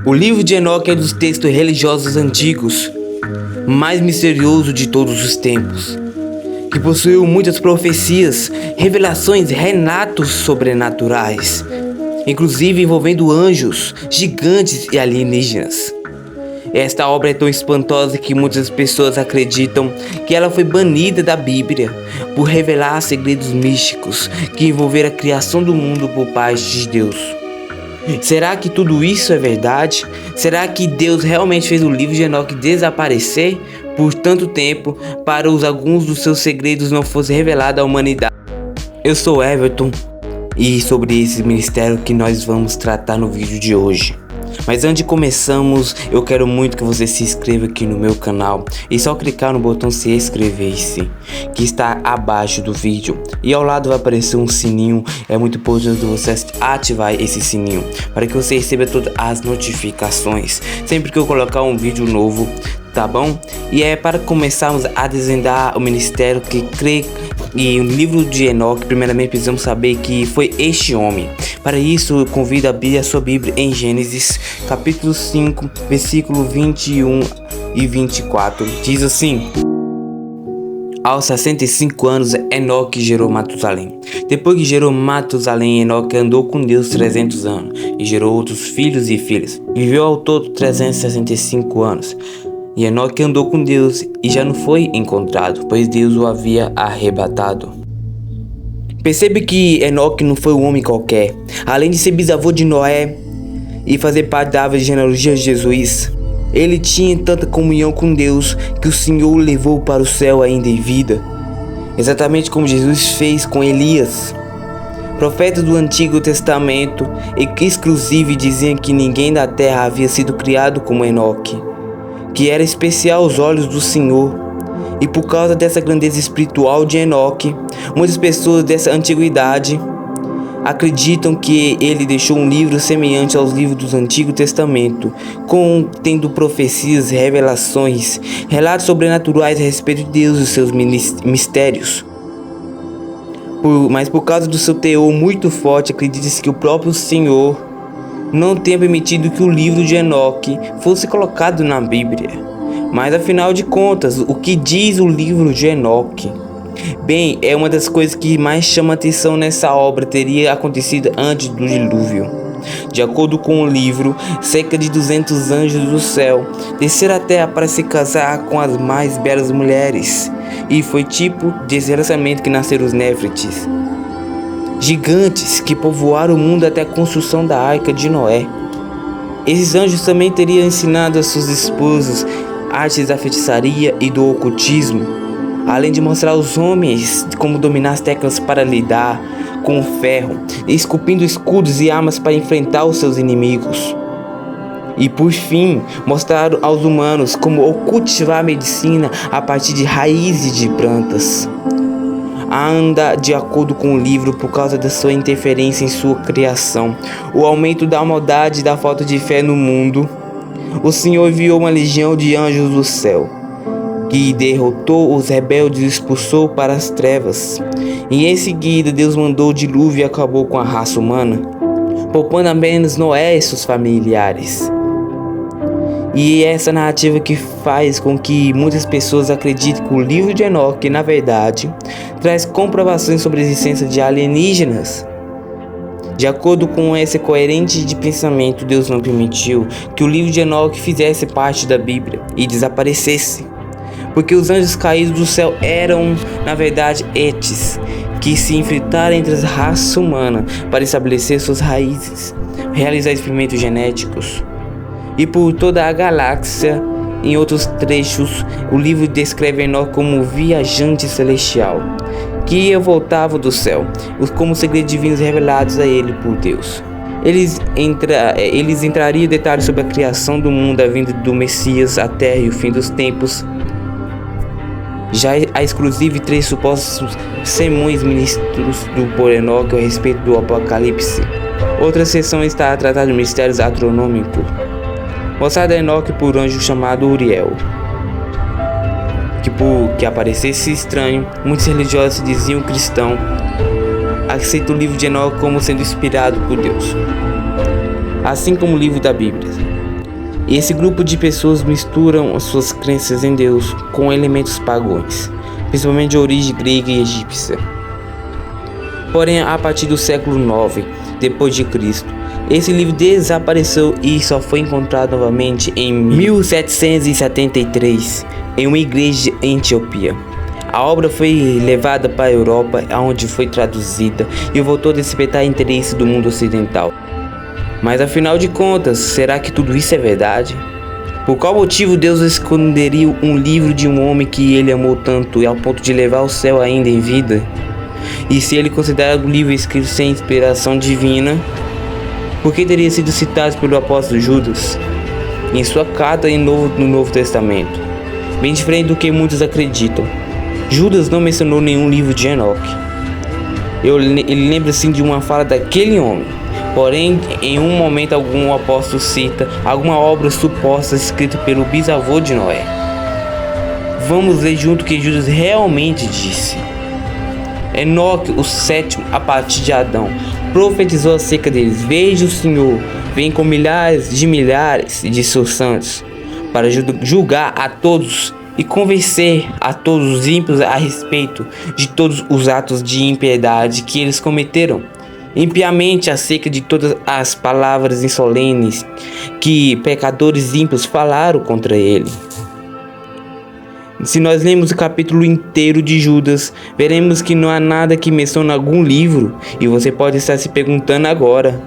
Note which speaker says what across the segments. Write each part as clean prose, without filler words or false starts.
Speaker 1: O livro de Enoque é um dos textos religiosos antigos mais misterioso de todos os tempos, que possuiu muitas profecias, revelações, relatos sobrenaturais, inclusive envolvendo anjos, gigantes e alienígenas. Esta obra é tão espantosa que muitas pessoas acreditam que ela foi banida da Bíblia por revelar segredos místicos que envolveram a criação do mundo por parte de Deus. Será que tudo isso é verdade? Será que Deus realmente fez o livro de Enoque desaparecer por tanto tempo para que alguns dos seus segredos não fossem revelados à humanidade? Eu sou Everton e sobre esse mistério que nós vamos tratar no vídeo de hoje. Mas antes de começarmos, eu quero muito que você se inscreva aqui no meu canal e só clicar no botão se inscrever-se que está abaixo do vídeo, e ao lado vai aparecer um sininho. É muito importante você ativar esse sininho para que você receba todas as notificações sempre que eu colocar um vídeo novo, tá bom? E é para começarmos a desvendar o ministério que crê e o livro de Enoque. Primeiramente precisamos saber que foi este homem. Para isso, eu convido a abrir a sua Bíblia em Gênesis capítulo 5, versículo 21 e 24. Diz assim: aos 65 anos, Enoque gerou Matusalém. Depois que gerou Matusalém, Enoque andou com Deus 300 anos e gerou outros filhos e filhas. Viveu ao todo 365 anos. E Enoque andou com Deus e já não foi encontrado, pois Deus o havia arrebatado. Percebe que Enoque não foi um homem qualquer. Além de ser bisavô de Noé e fazer parte da árvore genealogia de Jesus, ele tinha tanta comunhão com Deus que o Senhor o levou para o céu ainda em vida, exatamente como Jesus fez com Elias. Profetas do Antigo Testamento exclusivo diziam que ninguém da terra havia sido criado como Enoque, que era especial aos olhos do Senhor. E por causa dessa grandeza espiritual de Enoque, muitas pessoas dessa antiguidade acreditam que ele deixou um livro semelhante aos livros do Antigo Testamento, contendo profecias, revelações, relatos sobrenaturais a respeito de Deus e seus mistérios. Mas por causa do seu teor muito forte, acredita-se que o próprio Senhor não tenha permitido que o livro de Enoque fosse colocado na Bíblia. Mas afinal de contas, o que diz o livro de Enoque? Bem, é uma das coisas que mais chama atenção nessa obra. Teria acontecido antes do dilúvio. De acordo com o livro, cerca de 200 anjos do céu desceram à terra para se casar com as mais belas mulheres. E foi tipo desse relacionamento que nasceram os Néfrites, gigantes que povoaram o mundo até a construção da arca de Noé. Esses anjos também teriam ensinado às suas esposas artes da feitiçaria e do ocultismo, além de mostrar aos homens como dominar as teclas para lidar com o ferro, esculpindo escudos e armas para enfrentar os seus inimigos. E por fim, mostrar aos humanos como cultivar a medicina a partir de raízes de plantas. Anda de acordo com o livro por causa da sua interferência em sua criação, o aumento da maldade e da falta de fé no mundo. O Senhor enviou uma legião de anjos do céu, que derrotou os rebeldes e expulsou para as trevas. E em seguida Deus mandou o dilúvio e acabou com a raça humana, poupando apenas Noé e seus familiares. E é essa narrativa que faz com que muitas pessoas acreditem que o livro de Enoque, na verdade, traz comprovações sobre a existência de alienígenas. De acordo com essa coerente de pensamento, Deus não permitiu que o livro de Enoque fizesse parte da Bíblia e desaparecesse, porque os anjos caídos do céu eram, na verdade, etes, que se enfrentaram entre as raças humanas para estabelecer suas raízes, realizar experimentos genéticos. E por toda a galáxia, em outros trechos, o livro descreve Enoque como viajante celestial, que voltava do céu, como segredos divinos revelados a ele por Deus. Eles entrariam em detalhes sobre a criação do mundo, a vinda do Messias, a terra e o fim dos tempos. Já há exclusive 3 supostos sermões ministros por Enoque a respeito do Apocalipse. Outra seção está a tratar de mistérios astronômicos, mostrado a Enoque por um anjo chamado Uriel. Que aparecesse estranho, muitos religiosos diziam cristão aceita o livro de Enoque como sendo inspirado por Deus. assim como o livro da Bíblia. Esse grupo de pessoas misturam suas crenças em Deus com elementos pagãos, principalmente de origem grega e egípcia. Porém, a partir do século IX depois de Cristo, esse livro desapareceu e só foi encontrado novamente em 1773 em uma igreja em Etiópia. A obra foi levada para a Europa, onde foi traduzida e voltou a despertar interesse do mundo ocidental. Mas afinal de contas, será que tudo isso é verdade? Por qual motivo Deus esconderia um livro de um homem que ele amou tanto e ao ponto de levar ao céu ainda em vida? E se ele considerado um livro escrito sem inspiração divina, por que teria sido citado pelo apóstolo Judas em sua carta no Novo Testamento? Bem diferente do que muitos acreditam, Judas não mencionou nenhum livro de Enoque. Ele lembra sim de uma fala daquele homem. Porém, em um momento algum o apóstolo cita alguma obra suposta escrita pelo bisavô de Noé. Vamos ler junto o que Judas realmente disse. Enoque, o sétimo a partir de Adão, profetizou acerca deles: veja, o Senhor vem com milhares de seus santos para julgar a todos e convencer a todos os ímpios a respeito de todos os atos de impiedade que eles cometeram, impiamente acerca de todas as palavras insolentes que pecadores ímpios falaram contra ele. Se nós lemos o capítulo inteiro de Judas, veremos que não há nada que mencione algum livro, e você pode estar se perguntando agora: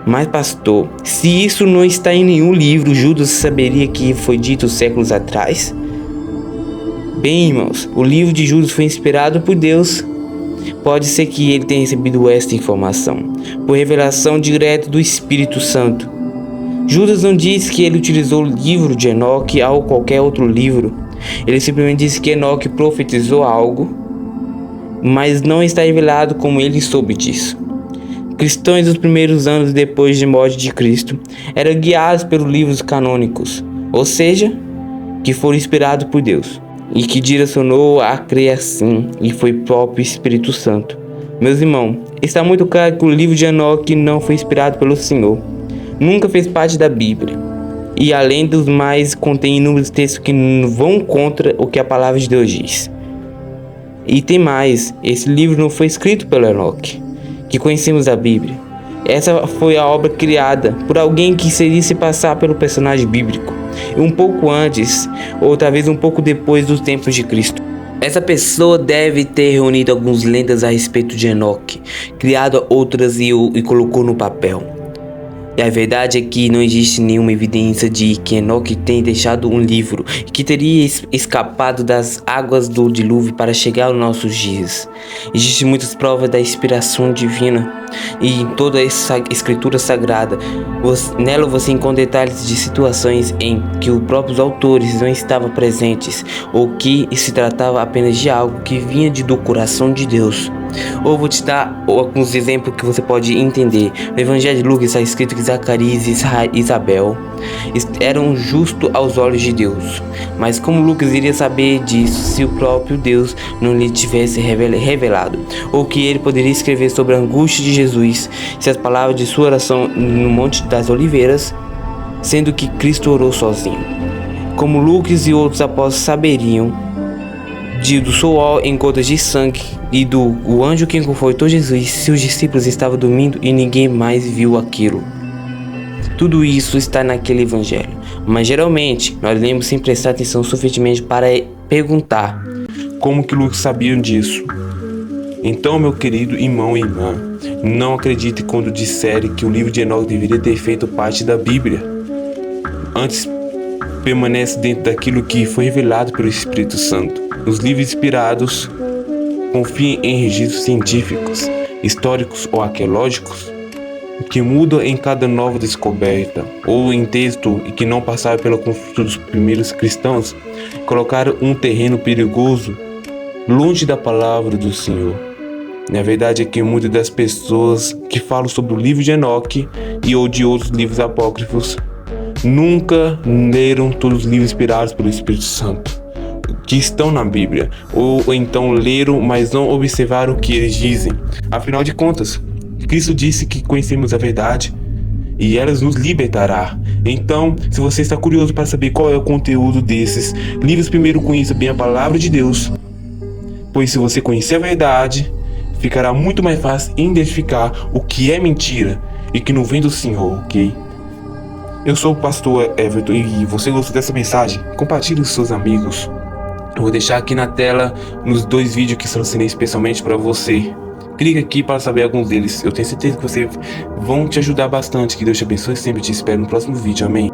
Speaker 1: mas pastor, se isso não está em nenhum livro, Judas saberia que foi dito séculos atrás? Bem, irmãos, o livro de Judas foi inspirado por Deus. Pode ser que ele tenha recebido esta informação por revelação direta do Espírito Santo. Judas não diz que ele utilizou o livro de Enoque ou qualquer outro livro. Ele simplesmente disse que Enoque profetizou algo, mas não está revelado como ele soube disso. Cristãos dos primeiros anos depois de morte de Cristo eram guiados pelos livros canônicos, ou seja, que foram inspirados por Deus, e que direcionou a crer assim, e foi o próprio Espírito Santo. Meus irmãos, está muito claro que o livro de Enoque não foi inspirado pelo Senhor, nunca fez parte da Bíblia, e além dos mais, contém inúmeros textos que vão contra o que a palavra de Deus diz. E tem mais, esse livro não foi escrito pelo Enoque, que conhecemos a Bíblia. Essa foi a obra criada por alguém que seria se passar pelo personagem bíblico, um pouco antes, ou talvez um pouco depois dos tempos de Cristo. Essa pessoa deve ter reunido algumas lendas a respeito de Enoque, criado outras e colocou no papel. E a verdade é que não existe nenhuma evidência de que Enoque tenha deixado um livro que teria escapado das águas do dilúvio para chegar aos nossos dias. Existem muitas provas da inspiração divina e em toda essa escritura sagrada, nela você encontra detalhes de situações em que os próprios autores não estavam presentes ou que se tratava apenas de algo que vinha do coração de Deus. Ou vou te dar alguns exemplos que você pode entender. No Evangelho de Lucas está escrito que Zacarias e Isabel eram justos aos olhos de Deus. Mas como Lucas iria saber disso se o próprio Deus não lhe tivesse revelado? Ou que ele poderia escrever sobre a angústia de Jesus se as palavras de sua oração no Monte das Oliveiras, sendo que Cristo orou sozinho? Como Lucas e outros apóstolos saberiam do suor em gotas de sangue e do anjo que confortou Jesus se os discípulos estavam dormindo e ninguém mais viu aquilo? Tudo isso está naquele evangelho, mas geralmente nós lemos sem prestar atenção suficientemente para perguntar: como que Lucas sabia disso? Então, meu querido irmão e irmã, não acredite quando disserem que o livro de Enoque deveria ter feito parte da Bíblia. Antes, permanece dentro daquilo que foi revelado pelo Espírito Santo. Os livros inspirados confiem em registros científicos, históricos ou arqueológicos que mudam em cada nova descoberta, ou em texto e que não passaram pelo conflito dos primeiros cristãos, colocaram um terreno perigoso longe da palavra do Senhor. Na verdade é que muitas das pessoas que falam sobre o livro de Enoque e ou de outros livros apócrifos nunca leram todos os livros inspirados pelo Espírito Santo que estão na Bíblia, ou então leram, mas não observaram o que eles dizem. Afinal de contas, Cristo disse que conhecemos a verdade
Speaker 2: e elas nos libertará. Então, se você está curioso para saber qual é o conteúdo desses livros, primeiro conheça bem a palavra de Deus, pois se você conhecer a verdade, ficará muito mais fácil identificar o que é mentira e que não vem do Senhor, ok? Eu sou o pastor Everton e você gostou dessa mensagem? Compartilhe com seus amigos. Eu vou deixar aqui na tela nos 2 vídeos que selecionei especialmente para você. Clique aqui para saber alguns deles. Eu tenho certeza que vocês vão te ajudar bastante. Que Deus te abençoe sempre. Te espero no próximo vídeo. Amém.